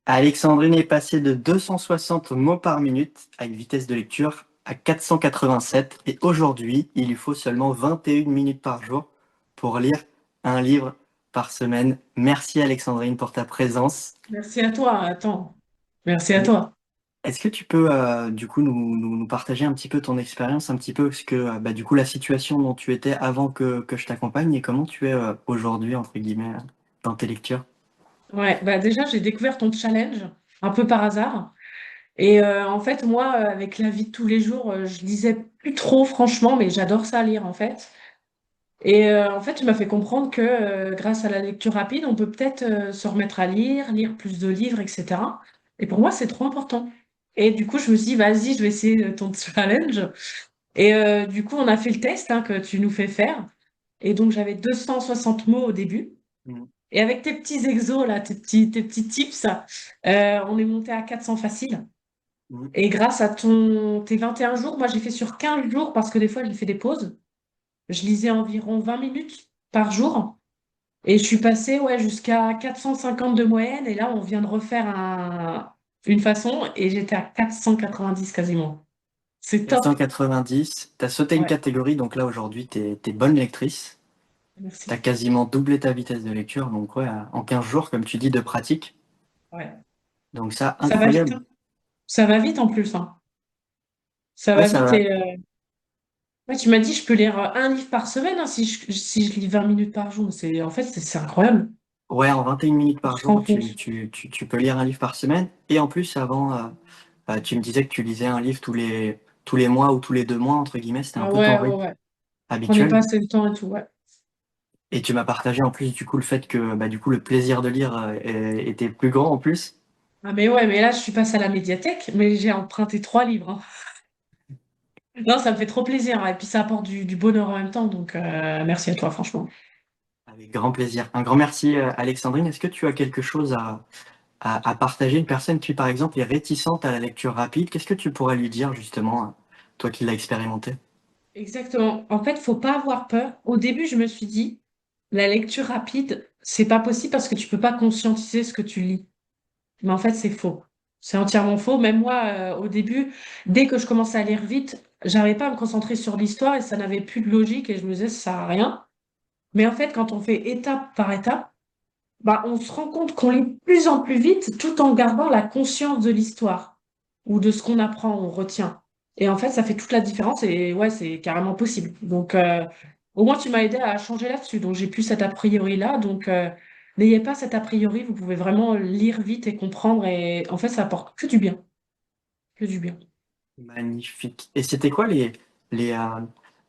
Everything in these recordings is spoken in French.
Alexandrine est passée de 260 mots par minute à une vitesse de lecture à 487 et aujourd'hui, il lui faut seulement 21 minutes par jour pour lire un livre par semaine. Merci Alexandrine pour ta présence. Merci à toi, attends. Merci à Et toi. est-ce que tu peux du coup nous partager un petit peu ton expérience, un petit peu ce que du coup la situation dont tu étais avant que je t'accompagne et comment tu es aujourd'hui entre guillemets dans tes lectures? Ouais, bah déjà, j'ai découvert ton challenge un peu par hasard. En fait, moi, avec la vie de tous les jours, je lisais plus trop, franchement, mais j'adore ça lire, en fait. En fait, tu m'as fait comprendre que grâce à la lecture rapide, on peut peut-être se remettre à lire plus de livres, etc. Et pour moi, c'est trop important. Et du coup, je me suis dit, vas-y, je vais essayer ton challenge. Du coup, on a fait le test hein, que tu nous fais faire. Et donc, j'avais 260 mots au début. Mhm. Et avec tes petits exos, là, tes petits tips, on est monté à 400 facile. Mhm. Et grâce à tes 21 jours, moi, j'ai fait sur 15 jours parce que des fois, j'ai fait des pauses. Je lisais environ 20 minutes par jour. Et je suis passée ouais, jusqu'à 450 de moyenne. Et là, on vient de refaire une façon et j'étais à 490 quasiment. C'est top. 490, tu as sauté une Ouais, catégorie, donc là aujourd'hui t'es bonne lectrice. Tu as merci. quasiment doublé ta vitesse de lecture, donc ouais, en 15 jours, comme tu dis, de pratique. Ouais. Donc ça, Ça va vite, incroyable. hein. Ça va vite en plus, hein. Ça Ouais, va ça vite va. ouais, tu m'as dit je peux lire un livre par semaine hein, si je lis 20 minutes par jour. En fait, c'est incroyable. Ouais, en 21 minutes On par se rend jour, compte. tu peux lire un livre par semaine. Et en plus, avant, tu me disais que tu lisais un livre tous les mois ou tous les 2 mois, entre guillemets, c'était un Ah peu ton ouais, ouais, rythme ouais. Je prenais habituel. pas assez le temps et tout, ouais. Et tu m'as partagé en plus du coup le fait que du coup le plaisir de lire était plus grand en plus. Ah mais ouais, mais là, je suis passée à la médiathèque, mais j'ai emprunté 3 livres, hein. Non, ça me fait trop plaisir, hein. Et puis ça apporte du bonheur en même temps, donc merci à toi, franchement. Avec grand plaisir. Un grand merci Alexandrine. Est-ce que tu as quelque chose à partager, une personne qui, par exemple, est réticente à la lecture rapide, qu'est-ce que tu pourrais lui dire, justement, toi qui l'as expérimenté? Exactement. En fait, faut pas avoir peur. Au début, je me suis dit, la lecture rapide, c'est pas possible parce que tu peux pas conscientiser ce que tu lis. Mais en fait, c'est faux. C'est entièrement faux. Même moi, au début, dès que je commençais à lire vite, j'arrivais pas à me concentrer sur l'histoire et ça n'avait plus de logique et je me disais, ça sert à rien. Mais en fait, quand on fait étape par étape, bah, on se rend compte qu'on lit de plus en plus vite tout en gardant la conscience de l'histoire ou de ce qu'on apprend, on retient. Et en fait, ça fait toute la différence et ouais, c'est carrément possible. Donc, au moins, tu m'as aidé à changer là-dessus. Donc, j'ai plus cet a priori-là. Donc, n'ayez pas cet a priori. Vous pouvez vraiment lire vite et comprendre. Et en fait, ça apporte que du bien. Que du bien. Magnifique. Et c'était quoi les,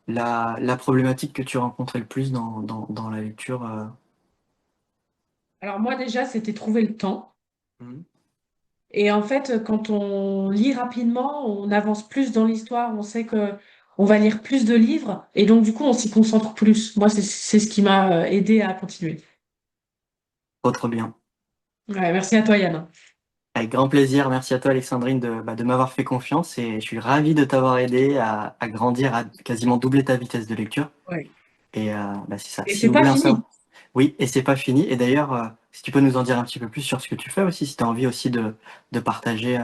la problématique que tu rencontrais le plus dans la lecture Alors, moi, déjà, c'était trouver le temps. Mhm. Et en fait, quand on lit rapidement, on avance plus dans l'histoire, on sait que on va lire plus de livres, et donc du coup, on s'y concentre plus. Moi, c'est ce qui m'a aidé à continuer. Trop, trop bien. Ouais, merci à toi, Yann. Avec grand plaisir. Merci à toi, Alexandrine, de m'avoir fait confiance et je suis ravi de t'avoir aidé à grandir, à quasiment doubler ta vitesse de lecture. Ouais. Et c'est ça. Et Si c'est vous pas voulez en fini. savoir. Oui, et c'est pas fini. Et d'ailleurs, si tu peux nous en dire un petit peu plus sur ce que tu fais aussi, si tu as envie aussi de partager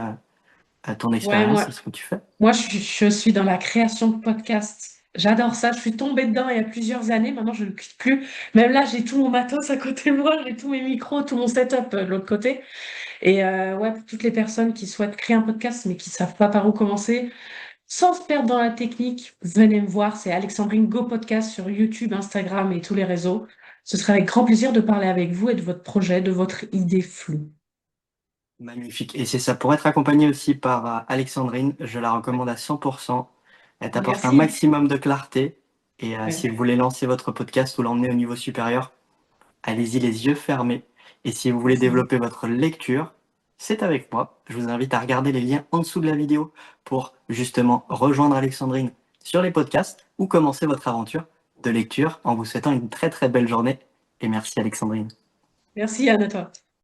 ton Ouais, expérience et ce que tu fais. je suis dans la création de podcasts. J'adore ça. Je suis tombée dedans il y a plusieurs années. Maintenant, je ne quitte plus. Même là, j'ai tout mon matos à côté de moi. J'ai tous mes micros, tout mon setup de l'autre côté. Ouais, pour toutes les personnes qui souhaitent créer un podcast mais qui savent pas par où commencer, sans se perdre dans la technique, venez me voir. C'est Alexandrine Go Podcast sur YouTube, Instagram et tous les réseaux. Ce serait avec grand plaisir de parler avec vous et de votre projet, de votre idée floue. Magnifique. Et c'est ça. Pour être accompagné aussi par Alexandrine, je la Ouais. recommande à 100%. Elle t'apporte un Merci. maximum de clarté. Et si Ouais. vous voulez lancer votre podcast ou l'emmener au niveau supérieur, allez-y les yeux fermés. Et si vous voulez Merci. développer votre lecture, c'est avec moi. Je vous invite à regarder les liens en dessous de la vidéo pour justement rejoindre Alexandrine sur les podcasts ou commencer votre aventure de lecture en vous souhaitant une très très belle journée. Et merci Alexandrine. Merci, Anne, à toi.